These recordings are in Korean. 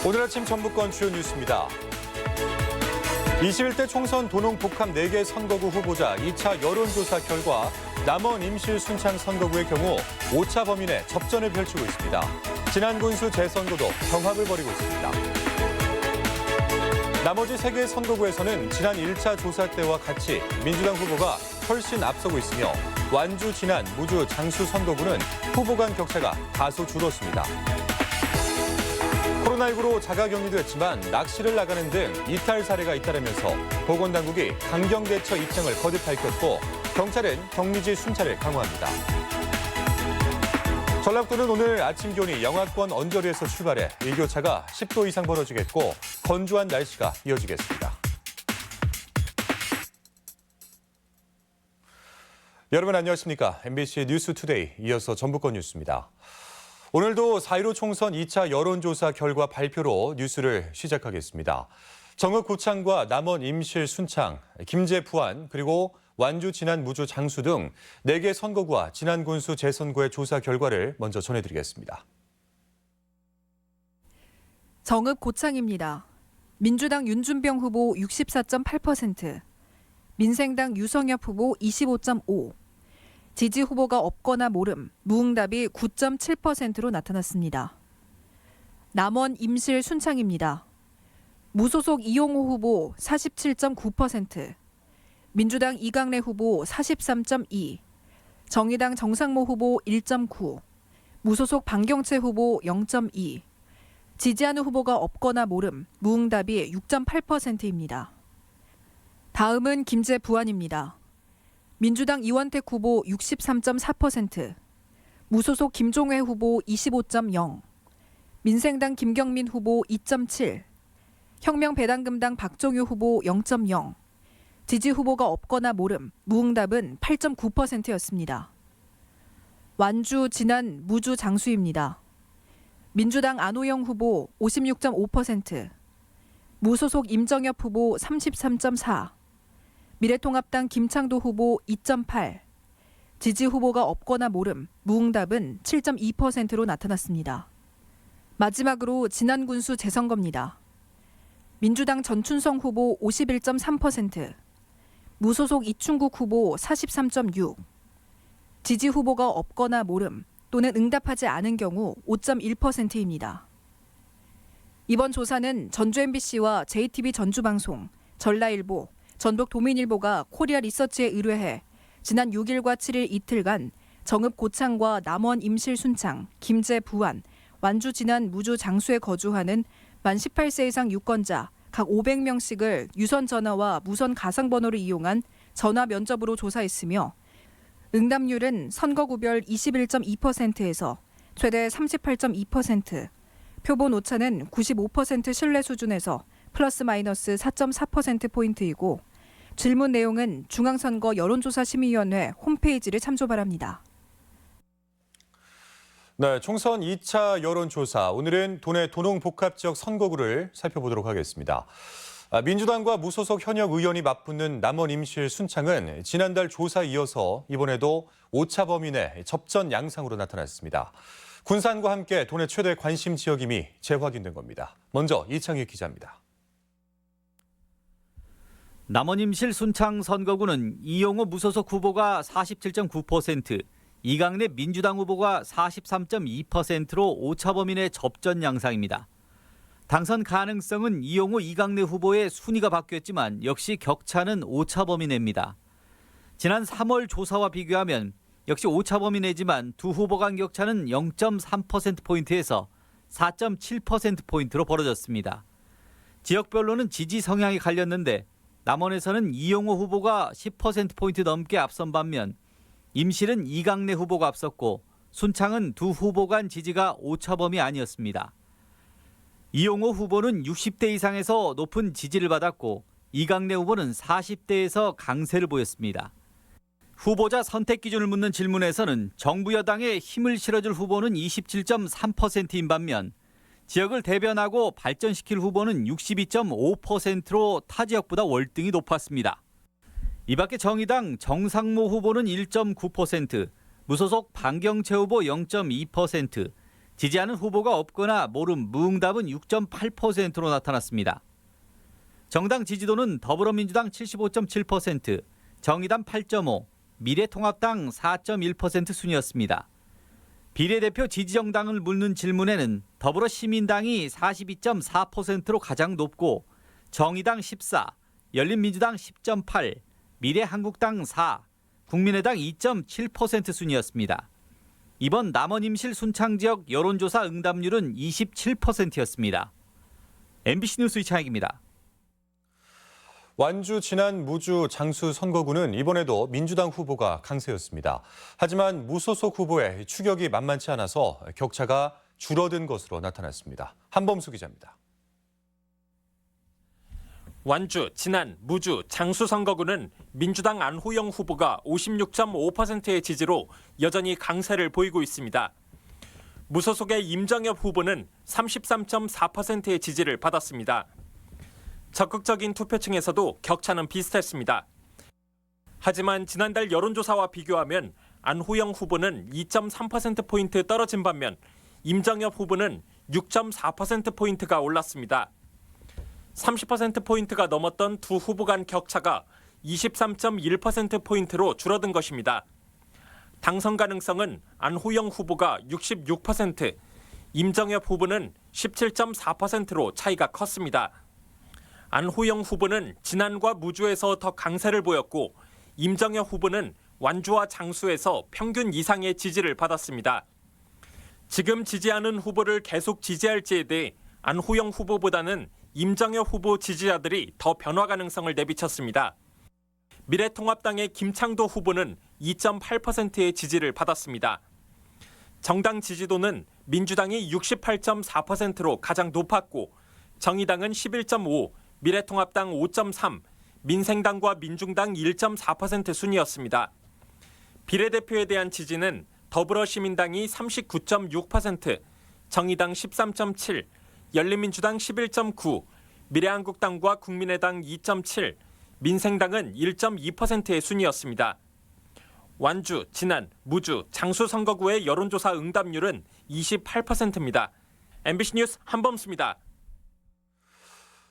오늘 아침 전북권 주요 뉴스입니다. 21대 총선 도농 복합 4개 선거구 후보자 2차 여론조사 결과 남원 임실 순창 선거구의 경우 5차 범인의 접전을 펼치고 있습니다. 진안 군수 재선거도 경합을 벌이고 있습니다. 나머지 3개 선거구에서는 지난 1차 조사 때와 같이 민주당 후보가 훨씬 앞서고 있으며 완주, 진안, 무주, 장수 선거구는 후보 간 격차가 다소 줄었습니다. 코로나19로 자가격리도 했지만 낚시를 나가는 등 이탈 사례가 잇따르면서 보건당국이 강경대처 입장을 거듭 밝혔고 경찰은 격리지 순찰을 강화합니다. 전라북도는 오늘 아침 기온이 영하권 언저리에서 출발해 일교차가 10도 이상 벌어지겠고 건조한 날씨가 이어지겠습니다. 여러분 안녕하십니까? MBC 뉴스투데이 이어서 전북권 뉴스입니다. 오늘도 4.15 총선 2차 여론조사 결과 발표로 뉴스를 시작하겠습니다. 정읍 고창과 남원 임실 순창, 김제 부안 그리고 완주 진안 무주 장수 등 4개 선거구와 진안 군수 재선거의 조사 결과를 먼저 전해드리겠습니다. 정읍 고창입니다. 민주당 윤준병 후보 64.8%, 민생당 유성엽 후보 25.5%, 지지 후보가 없거나 모름, 무응답이 9.7%로 나타났습니다. 남원 임실 순창입니다. 무소속 이용호 후보 47.9%, 민주당 이강래 후보 43.2%, 정의당 정상모 후보 1.9%, 무소속 방경채 후보 0.2%, 지지하는 후보가 없거나 모름, 무응답이 6.8%입니다. 다음은 김제 부안입니다. 민주당 이원택 후보 63.4%, 무소속 김종회 후보 25.0%, 민생당 김경민 후보 2.7%, 혁명배당금당 박종유 후보 0.0%, 지지 후보가 없거나 모름, 무응답은 8.9%였습니다. 완주, 진안, 무주, 장수입니다. 민주당 안호영 후보 56.5%, 무소속 임정엽 후보 33.4%, 미래통합당 김창도 후보 2.8%, 지지 후보가 없거나 모름, 무응답은 7.2%로 나타났습니다. 마지막으로 진안 군수 재선거입니다. 민주당 전춘성 후보 51.3%, 무소속 이충국 후보 43.6%, 지지 후보가 없거나 모름 또는 응답하지 않은 경우 5.1%입니다. 이번 조사는 전주 MBC와 JTB 전주방송, 전라일보, 전북도민일보가 코리아 리서치에 의뢰해 지난 6일과 7일 이틀간 정읍 고창과 남원 임실 순창, 김제 부안, 완주 진안 무주 장수에 거주하는 만 18세 이상 유권자 각 500명씩을 유선 전화와 무선 가상번호를 이용한 전화 면접으로 조사했으며 응답률은 선거구별 21.2%에서 최대 38.2%, 표본 오차는 95% 신뢰 수준에서 플러스 마이너스 4.4%포인트이고 질문 내용은 중앙선거 여론조사심의위원회 홈페이지를 참조 바랍니다. 네, 총선 2차 여론조사. 오늘은 도내 도농복합지역 선거구를 살펴보도록 하겠습니다. 민주당과 무소속 현역 의원이 맞붙는 남원 임실 순창은 지난달 조사에 이어서 이번에도 5차 범인의 접전 양상으로 나타났습니다. 군산과 함께 도내 최대 관심 지역임이 재확인된 겁니다. 먼저 이창희 기자입니다. 남원 임실 순창 선거구는 이용호 무소속 후보가 47.9%, 이강래 민주당 후보가 43.2%로 5차 범인의 접전 양상입니다. 당선 가능성은 이용호 이강래 후보의 순위가 바뀌었지만 역시 격차는 5차 범위내입니다. 지난 3월 조사와 비교하면 역시 5차 범위내지만 두 후보 간 격차는 0.3%포인트에서 4.7%포인트로 벌어졌습니다. 지역별로는 지지 성향이 갈렸는데 남원에서는 이용호 후보가 10%포인트 넘게 앞선 반면 임실은 이강래 후보가 앞섰고 순창은 두 후보 간 지지가 5차 범위 아니었습니다. 이용호 후보는 60대 이상에서 높은 지지를 받았고 이강래 후보는 40대에서 강세를 보였습니다. 후보자 선택 기준을 묻는 질문에서는 정부 여당에 힘을 실어줄 후보는 27.3%인 반면 지역을 대변하고 발전시킬 후보는 62.5%로 타 지역보다 월등히 높았습니다. 이 밖에 정의당 정상모 후보는 1.9%, 무소속 방경채 후보 0.2%, 지지하는 후보가 없거나 모름, 무응답은 6.8%로 나타났습니다. 정당 지지도는 더불어민주당 75.7%, 정의당 8.5%, 미래통합당 4.1% 순이었습니다. 비례대표 지지정당을 묻는 질문에는 더불어시민당이 42.4%로 가장 높고 정의당 14%, 열린민주당 10.8%, 미래한국당 4%, 국민의당 2.7% 순이었습니다. 이번 남원임실 순창지역 여론조사 응답률은 27%였습니다. MBC 뉴스 이창익입니다. 완주 진안 무주 장수 선거구는 이번에도 민주당 후보가 강세였습니다. 하지만 무소속 후보의 추격이 만만치 않아서 격차가 줄어든 것으로 나타났습니다. 한범수 기자입니다. 완주, 진안, 무주, 장수 선거구는 민주당 안호영 후보가 56.5%의 지지로 여전히 강세를 보이고 있습니다. 무소속의 임정엽 후보는 33.4%의 지지를 받았습니다. 적극적인 투표층에서도 격차는 비슷했습니다. 하지만 지난달 여론조사와 비교하면 안호영 후보는 2.3%포인트 떨어진 반면 임정엽 후보는 6.4%포인트가 올랐습니다. 30%포인트가 넘었던 두 후보 간 격차가 23.1%포인트로 줄어든 것입니다. 당선 가능성은 안호영 후보가 66%, 임정엽 후보는 17.4%로 차이가 컸습니다. 안호영 후보는 진안과 무주에서 더 강세를 보였고 임정엽 후보는 완주와 장수에서 평균 이상의 지지를 받았습니다. 지금 지지하는 후보를 계속 지지할지에 대해 안호영 후보보다는 임정엽 후보 지지자들이 더 변화 가능성을 내비쳤습니다. 미래통합당의 김창도 후보는 2.8%의 지지를 받았습니다. 정당 지지도는 민주당이 68.4%로 가장 높았고 정의당은 11.5%, 미래통합당 5.3%, 민생당과 민중당 1.4% 순이었습니다. 비례대표에 대한 지지는 더불어시민당이 39.6%, 정의당 13.7%, 열린민주당 11.9%, 미래한국당과 국민의당 2.7%, 민생당은 1.2%의 순이었습니다. 완주, 진안, 무주, 장수 선거구의 여론조사 응답률은 28%입니다. MBC 뉴스 한범수입니다.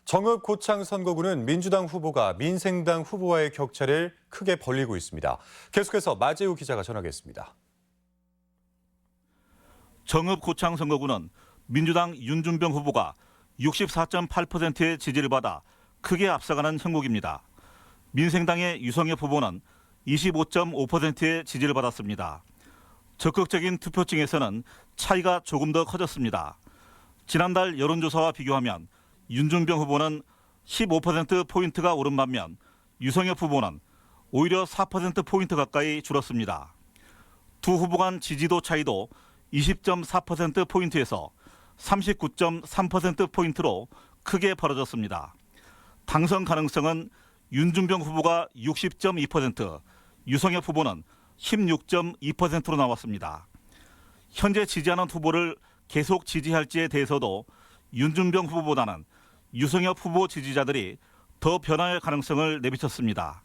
정읍 고창 선거구는 민주당 후보가 민생당 후보와의 격차를 크게 벌리고 있습니다. 계속해서 마재우 기자가 전하겠습니다. 정읍 고창 선거구는 민주당 윤준병 후보가 64.8%의 지지를 받아 크게 앞서가는 형국입니다. 민생당의 유성엽 후보는 25.5%의 지지를 받았습니다. 적극적인 투표층에서는 차이가 조금 더 커졌습니다. 지난달 여론조사와 비교하면 윤준병 후보는 15%포인트가 오른 반면 유성엽 후보는 오히려 4%포인트 가까이 줄었습니다. 두 후보 간 지지도 차이도 20.4%포인트에서 39.3%포인트로 크게 벌어졌습니다. 당선 가능성은 윤준병 후보가 60.2%, 유성엽 후보는 16.2%로 나왔습니다. 현재 지지하는 후보를 계속 지지할지에 대해서도 윤준병 후보보다는 유성엽 후보 지지자들이 더 변화할 가능성을 내비쳤습니다.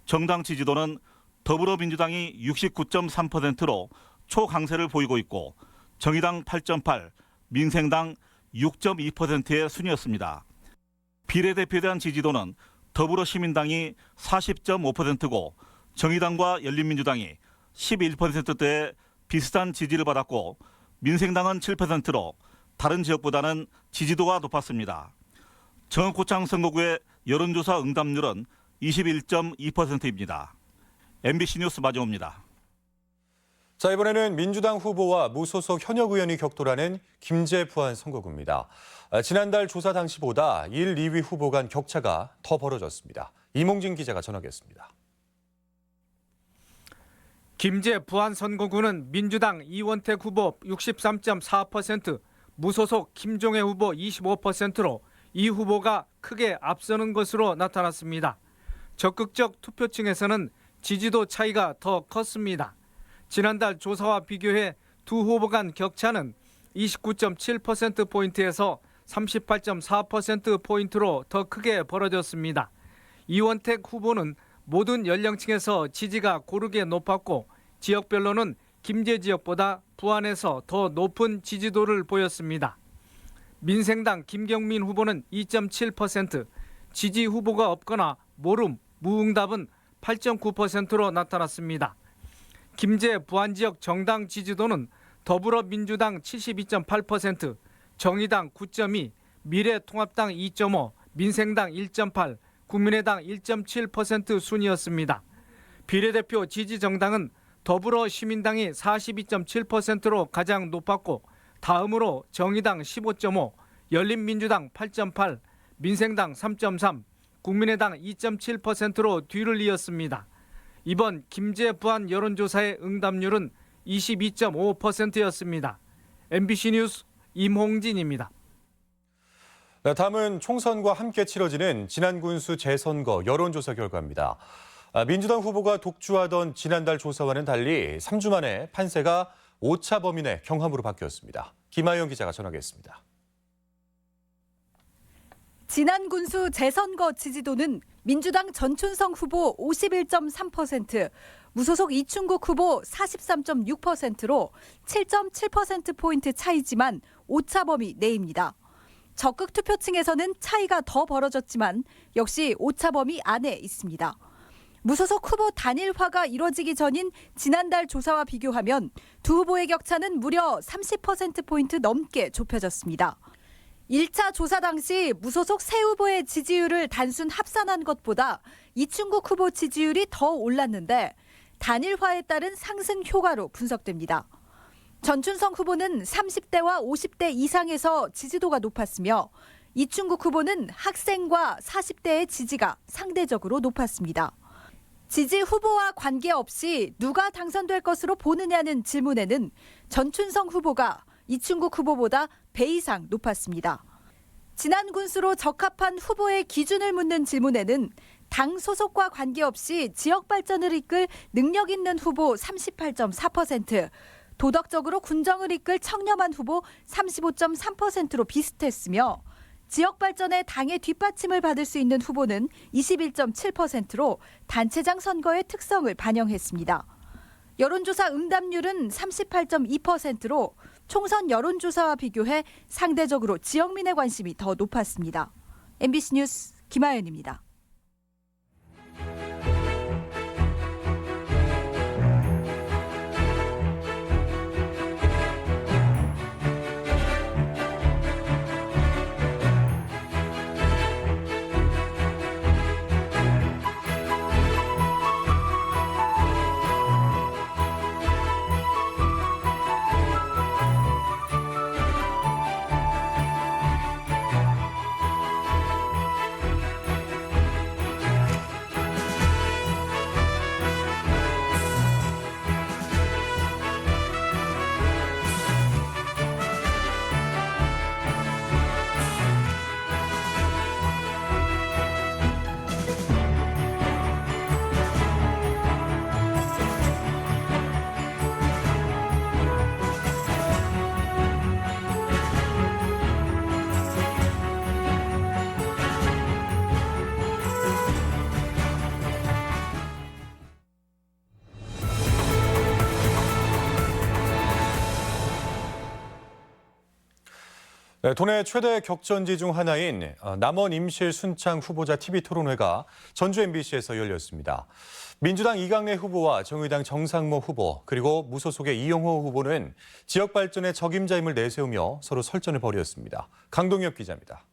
정당 지지도는 더불어민주당이 69.3%로 초강세를 보이고 있고 정의당 8.8%, 민생당 6.2%의 순이었습니다. 비례대표에 대한 지지도는 더불어시민당이 40.5%고 정의당과 열린민주당이 11%대의 비슷한 지지를 받았고 민생당은 7%로 다른 지역보다는 지지도가 높았습니다. 정읍 고창 선거구의 여론조사 응답률은 21.2%입니다. MBC 뉴스 마정호입니다. 자, 이번에는 민주당 후보와 무소속 현역 의원이 격돌하는 김제 부안 선거구입니다. 지난달 조사 당시보다 1, 2위 후보 간 격차가 더 벌어졌습니다. 이몽진 기자가 전하겠습니다. 김제 부안 선거구는 민주당 이원택 후보 63.4%, 무소속 김종애 후보 25%로 이 후보가 크게 앞서는 것으로 나타났습니다. 적극적 투표층에서는 지지도 차이가 더 컸습니다. 지난달 조사와 비교해 두 후보 간 격차는 29.7%포인트에서 38.4%포인트로 더 크게 벌어졌습니다. 이원택 후보는 모든 연령층에서 지지가 고르게 높았고 지역별로는 김제 지역보다 부안에서 더 높은 지지도를 보였습니다. 민생당 김경민 후보는 2.7%, 지지 후보가 없거나 모름, 무응답은 8.9%로 나타났습니다. 김제 부안 지역 정당 지지도는 더불어민주당 72.8%, 정의당 9.2, 미래통합당 2.5, 민생당 1.8, 국민의당 1.7% 순이었습니다. 비례대표 지지 정당은 더불어시민당이 42.7%로 가장 높았고 다음으로 정의당 15.5, 열린민주당 8.8, 민생당 3.3, 국민의당 2.7%로 뒤를 이었습니다. 이번 김제 부안 여론조사의 응답률은 22.5%였습니다. MBC 뉴스 임홍진입니다. 네, 다음은 총선과 함께 치러지는 지난 군수 재선거 여론조사 결과입니다. 민주당 후보가 독주하던 지난달 조사와는 달리 3주 만에 판세가 오차 범인의 경합으로 바뀌었습니다. 김하영 기자가 전하겠습니다. 지난 군수 재선거 지지도는 민주당 전춘성 후보 51.3%, 무소속 이충국 후보 43.6%로 7.7%포인트 차이지만 오차 범위 내입니다. 적극 투표층에서는 차이가 더 벌어졌지만 역시 오차 범위 안에 있습니다. 무소속 후보 단일화가 이뤄지기 전인 지난달 조사와 비교하면 두 후보의 격차는 무려 30%포인트 넘게 좁혀졌습니다. 1차 조사 당시 무소속 세 후보의 지지율을 단순 합산한 것보다 이충국 후보 지지율이 더 올랐는데 단일화에 따른 상승 효과로 분석됩니다. 전춘성 후보는 30대와 50대 이상에서 지지도가 높았으며 이충국 후보는 학생과 40대의 지지가 상대적으로 높았습니다. 지지 후보와 관계없이 누가 당선될 것으로 보느냐는 질문에는 전춘성 후보가 이충국 후보보다 배 이상 높았습니다. 지난 군수로 적합한 후보의 기준을 묻는 질문에는 당 소속과 관계없이 지역 발전을 이끌 능력 있는 후보 38.4%, 도덕적으로 군정을 이끌 청렴한 후보 35.3%로 비슷했으며 지역 발전에 당의 뒷받침을 받을 수 있는 후보는 21.7%로 단체장 선거의 특성을 반영했습니다. 여론조사 응답률은 38.2%로 총선 여론조사와 비교해 상대적으로 지역민의 관심이 더 높았습니다. MBC 뉴스 김하연입니다. 네, 도내 최대 격전지 중 하나인 남원 임실 순창 후보자 TV토론회가 전주 MBC에서 열렸습니다. 민주당 이강래 후보와 정의당 정상모 후보 그리고 무소속의 이용호 후보는 지역 발전의 적임자임을 내세우며 서로 설전을 벌였습니다. 강동엽 기자입니다.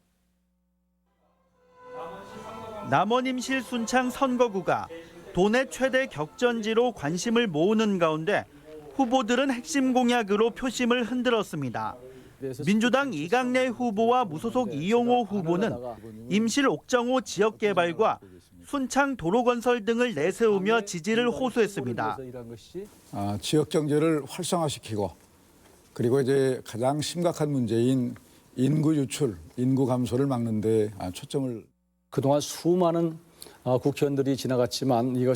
남원 임실 순창 선거구가 도내 최대 격전지로 관심을 모으는 가운데 후보들은 핵심 공약으로 표심을 흔들었습니다. 민주당 이강래 후보와 무소속 이용호 후보는 임실 옥정호 지역 개발과 순창 도로 건설 등을 내세우며 지지를 호소했습니다. 지역 경제를 활성화시키고 그리고 이제 가장 심각한 문제인 인구 유출, 인구 감소를 막는 데 초점을. 그동안 수많은 국회의원들이 지나갔지만 이거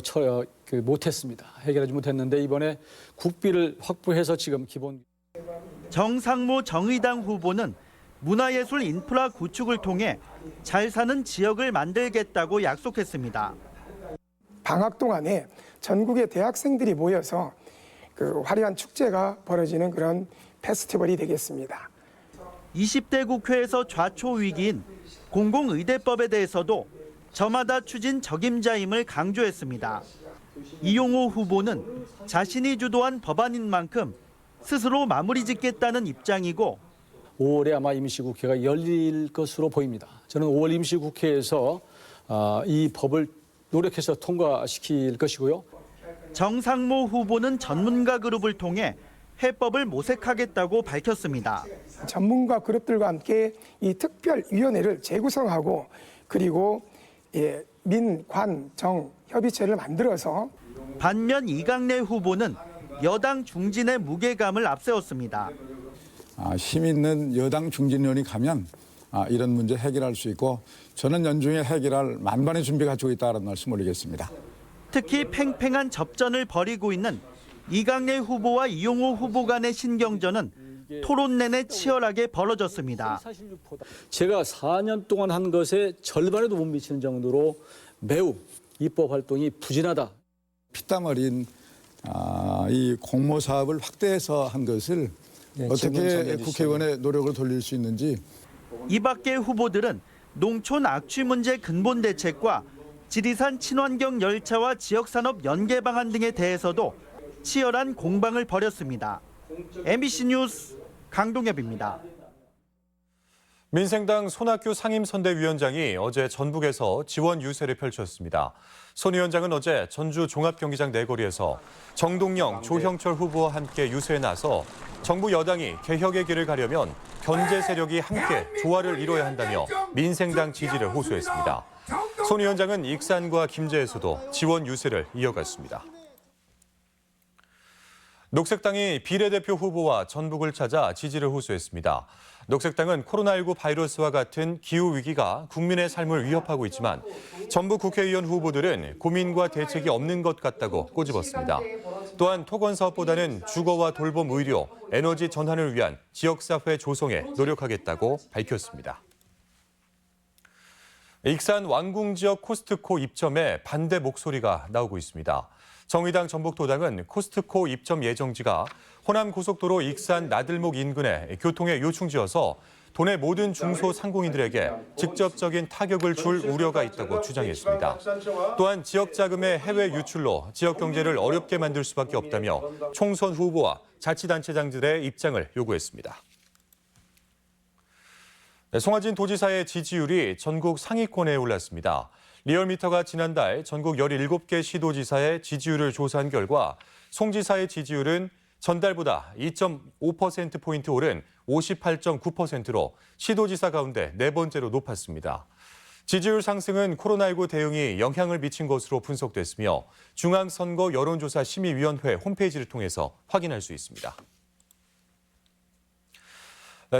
못했습니다. 해결하지 못했는데 이번에 국비를 확보해서 지금 기본. 정상모 정의당 후보는 문화예술 인프라 구축을 통해 잘 사는 지역을 만들겠다고 약속했습니다. 방학 동안에 전국의 대학생들이 모여서 그 화려한 축제가 벌어지는 그런 페스티벌이 되겠습니다. 20대 국회에서 좌초 위기인 공공의대법에 대해서도 저마다 추진 적임자임을 강조했습니다. 이용호 후보는 자신이 주도한 법안인 만큼 스스로 마무리 짓겠다는 입장이고 5월에 아마 임시국회가 열릴 것으로 보입니다. 저는 5월 임시국회에서 이 법을 노력해서 통과시킬 것이고요. 정상모 후보는 전문가 그룹을 통해 해법을 모색하겠다고 밝혔습니다. 전문가 그룹들과 함께 이 특별위원회를 재구성하고 그리고 민, 관, 정 협의체를 만들어서 반면 이강래 후보는 여당 중진의 무게감을 앞세웠습니다. 힘 있는 여당 중진의원이 가면 이런 문제 해결할 수 있고 저는 연중에 해결할 만반의 준비 가지고 있다는 말씀 올리겠습니다. 특히 팽팽한 접전을 벌이고 있는 이강래 후보와 이용호 후보 간의 신경전은 토론 내내 치열하게 벌어졌습니다. 제가 4년 동안 한 것에 절반에도 못 미치는 정도로 매우 입법 활동이 부진하다. 피땀 어린 이 공모 사업을 확대해서 한 것을 어떻게 국회의원의 노력을 돌릴 수 있는지. 이 밖의 후보들은 농촌 악취 문제 근본 대책과 지리산 친환경 열차와 지역산업 연계 방안 등에 대해서도 치열한 공방을 벌였습니다. MBC 뉴스 강동엽입니다. 민생당 손학규 상임선대위원장이 어제 전북에서 지원 유세를 펼쳤습니다. 손 위원장은 어제 전주 종합경기장 내거리에서 정동영, 조형철 후보와 함께 유세에 나서 정부 여당이 개혁의 길을 가려면 견제 세력이 함께 조화를 이뤄야 한다며 민생당 지지를 호소했습니다. 손 위원장은 익산과 김제에서도 지원 유세를 이어갔습니다. 녹색당이 비례대표 후보와 전북을 찾아 지지를 호소했습니다. 녹색당은 코로나19 바이러스와 같은 기후위기가 국민의 삶을 위협하고 있지만 전북 국회의원 후보들은 고민과 대책이 없는 것 같다고 꼬집었습니다. 또한 토건사업보다는 주거와 돌봄 의료, 에너지 전환을 위한 지역사회 조성에 노력하겠다고 밝혔습니다. 익산 완궁 지역 코스트코 입점에 반대 목소리가 나오고 있습니다. 정의당 전북도당은 코스트코 입점 예정지가 호남고속도로 익산 나들목 인근에 교통의 요충지여서 도내 모든 중소상공인들에게 직접적인 타격을 줄 우려가 있다고 주장했습니다. 또한 지역 자금의 해외 유출로 지역 경제를 어렵게 만들 수밖에 없다며 총선 후보와 자치단체장들의 입장을 요구했습니다. 송하진 도지사의 지지율이 전국 상위권에 올랐습니다. 리얼미터가 지난달 전국 17개 시도지사의 지지율을 조사한 결과 송 지사의 지지율은 전달보다 2.5%포인트 오른 58.9%로 시도지사 가운데 네 번째로 높았습니다. 지지율 상승은 코로나19 대응이 영향을 미친 것으로 분석됐으며 중앙선거 여론조사 심의위원회 홈페이지를 통해서 확인할 수 있습니다.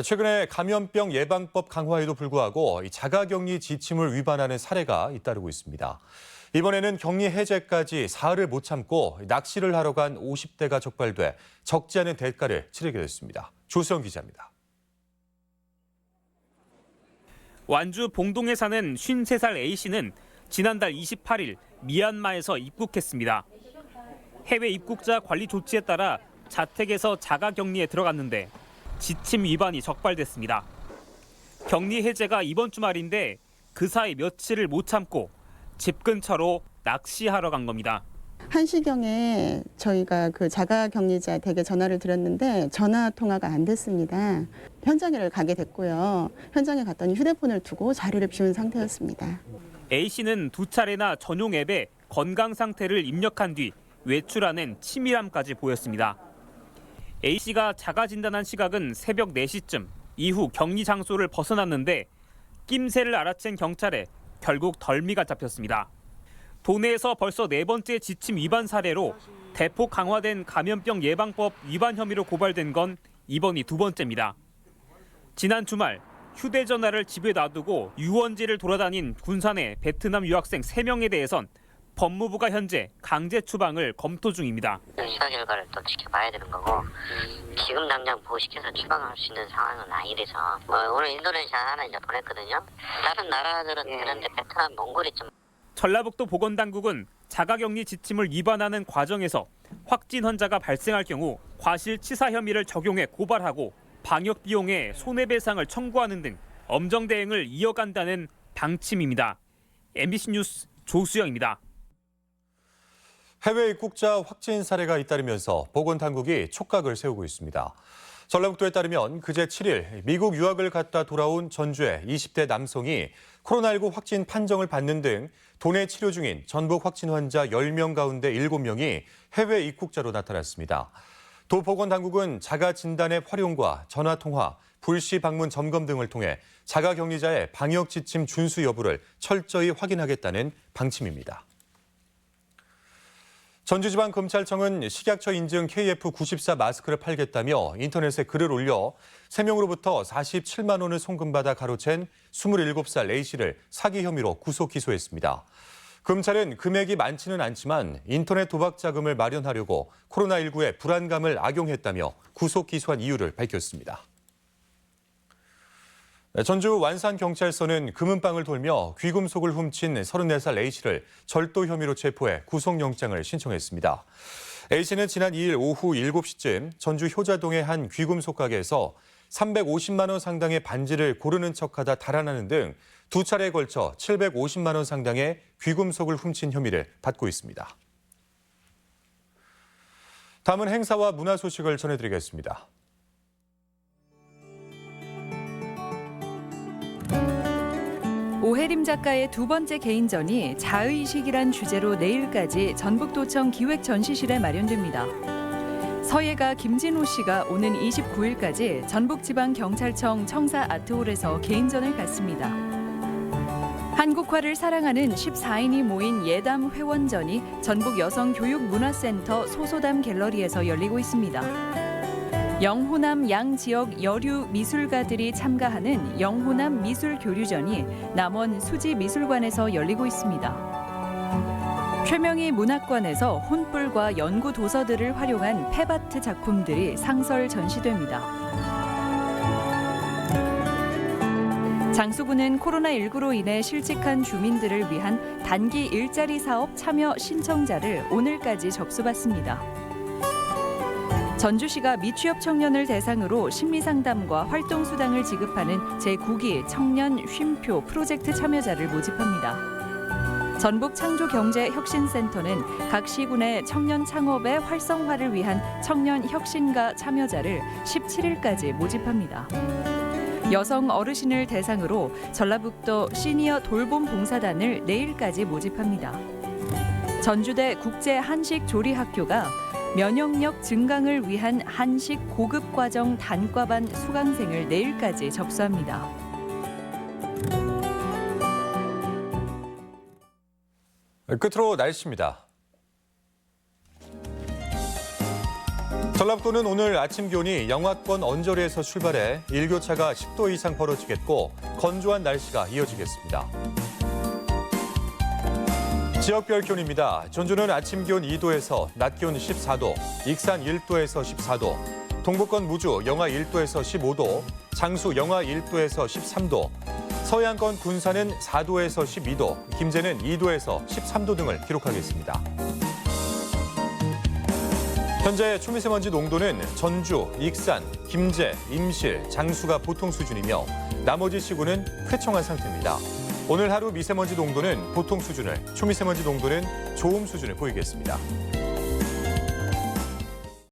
최근에 감염병 예방법 강화에도 불구하고 자가격리 지침을 위반하는 사례가 잇따르고 있습니다. 이번에는 격리 해제까지 사흘을 못 참고 낚시를 하러 간 50대가 적발돼 적지 않은 대가를 치르게 됐습니다. 조수영 기자입니다. 완주 봉동에 사는 53살 A씨는 지난달 28일 미얀마에서 입국했습니다. 해외 입국자 관리 조치에 따라 자택에서 자가격리에 들어갔는데 지침 위반이 적발됐습니다. 격리 해제가 이번 주말인데 그 사이 며칠을 못 참고 집 근처로 낚시하러 간 겁니다. 1시경에 저희가 그 자가격리자 댁에 전화를 드렸는데 전화 통화가 안 됐습니다. 현장에 가게 됐고요. 현장에 갔더니 휴대폰을 두고 자리를 비운 상태였습니다. A씨는 두 차례나 전용 앱에 건강 상태를 입력한 뒤 외출하는 치밀함까지 보였습니다. A씨가 자가 진단한 시각은 새벽 4시쯤, 이후 격리 장소를 벗어났는데 낌새를 알아챈 경찰에 결국 덜미가 잡혔습니다. 도내에서 벌써 네 번째 지침 위반 사례로 대폭 강화된 감염병 예방법 위반 혐의로 고발된 건 이번이 두 번째입니다. 지난 주말 휴대전화를 집에 놔두고 유원지를 돌아다닌 군산의 베트남 유학생 3명에 대해선 법무부가 현재 강제 추방을 검토 중입니다. 수사 결과를 또 지켜봐야 되는 거고 지금 당장 보호시켜서 추방할 수 있는 상황은 아니라서 오늘 인도네시아 하나 이제 보냈거든요. 다른 나라들은 그런데 베트남, 몽골이 좀. 전라북도 보건당국은 자가격리 지침을 위반하는 과정에서 확진 환자가 발생할 경우 과실치사 혐의를 적용해 고발하고 방역 비용의 손해배상을 청구하는 등 엄정 대응을 이어간다는 방침입니다. MBC 뉴스 조수영입니다. 해외 입국자 확진 사례가 잇따르면서 보건당국이 촉각을 세우고 있습니다. 전라북도에 따르면 그제 7일 미국 유학을 갔다 돌아온 전주의 20대 남성이 코로나19 확진 판정을 받는 등 도내 치료 중인 전북 확진 환자 10명 가운데 7명이 해외 입국자로 나타났습니다. 도보건당국은 자가진단의 활용과 전화통화, 불시 방문 점검 등을 통해 자가격리자의 방역 지침 준수 여부를 철저히 확인하겠다는 방침입니다. 전주지방검찰청은 식약처 인증 KF94 마스크를 팔겠다며 인터넷에 글을 올려 3명으로부터 47만 원을 송금받아 가로챈 27살 A씨를 사기 혐의로 구속 기소했습니다. 검찰은 금액이 많지는 않지만 인터넷 도박 자금을 마련하려고 코로나19의 불안감을 악용했다며 구속 기소한 이유를 밝혔습니다. 전주 완산경찰서는 금은방을 돌며 귀금속을 훔친 34살 A씨를 절도 혐의로 체포해 구속영장을 신청했습니다. A씨는 지난 2일 오후 7시쯤 전주 효자동의 한 귀금속 가게에서 350만 원 상당의 반지를 고르는 척하다 달아나는 등 2차례에 걸쳐 750만 원 상당의 귀금속을 훔친 혐의를 받고 있습니다. 다음은 행사와 문화 소식을 전해드리겠습니다. 오혜림 작가의 두 번째 개인전이 자의식이란 주제로 내일까지 전북도청 기획전시실에 마련됩니다. 서예가 김진호 씨가 오는 29일까지 전북지방경찰청 청사 아트홀에서 개인전을 갖습니다. 한국화를 사랑하는 14인이 모인 예담 회원전이 전북 여성교육문화센터 소소담 갤러리에서 열리고 있습니다. 영호남 양지역 여류 미술가들이 참가하는 영호남 미술교류전이 남원 수지미술관에서 열리고 있습니다. 최명희 문학관에서 혼불과 연구 도서들을 활용한 폐바트 작품들이 상설 전시됩니다. 장수구는 코로나19로 인해 실직한 주민들을 위한 단기 일자리 사업 참여 신청자를 오늘까지 접수받습니다. 전주시가 미취업 청년을 대상으로 심리상담과 활동수당을 지급하는 제9기 청년 쉼표 프로젝트 참여자를 모집합니다. 전북창조경제혁신센터는 각 시군의 청년 창업의 활성화를 위한 청년 혁신가 참여자를 17일까지 모집합니다. 여성 어르신을 대상으로 전라북도 시니어 돌봄 봉사단을 내일까지 모집합니다. 전주대 국제한식조리학교가 면역력 증강을 위한 한식 고급 과정 단과반 수강생을 내일까지 접수합니다. 끝으로 날씨입니다. 전라북도는 오늘 아침 기온이 영하권 언저리에서 출발해 일교차가 10도 이상 벌어지겠고 건조한 날씨가 이어지겠습니다. 지역별 기온입니다. 전주는 아침 기온 2도에서 낮 기온 14도, 익산 1도에서 14도, 동북권 무주 영하 1도에서 15도, 장수 영하 1도에서 13도, 서해안권 군산은 4도에서 12도, 김제는 2도에서 13도 등을 기록하겠습니다. 현재 초미세먼지 농도는 전주, 익산, 김제, 임실, 장수가 보통 수준이며 나머지 시군은 쾌청한 상태입니다. 오늘 하루 미세먼지 농도는 보통 수준을, 초미세먼지 농도는 좋음 수준을 보이겠습니다.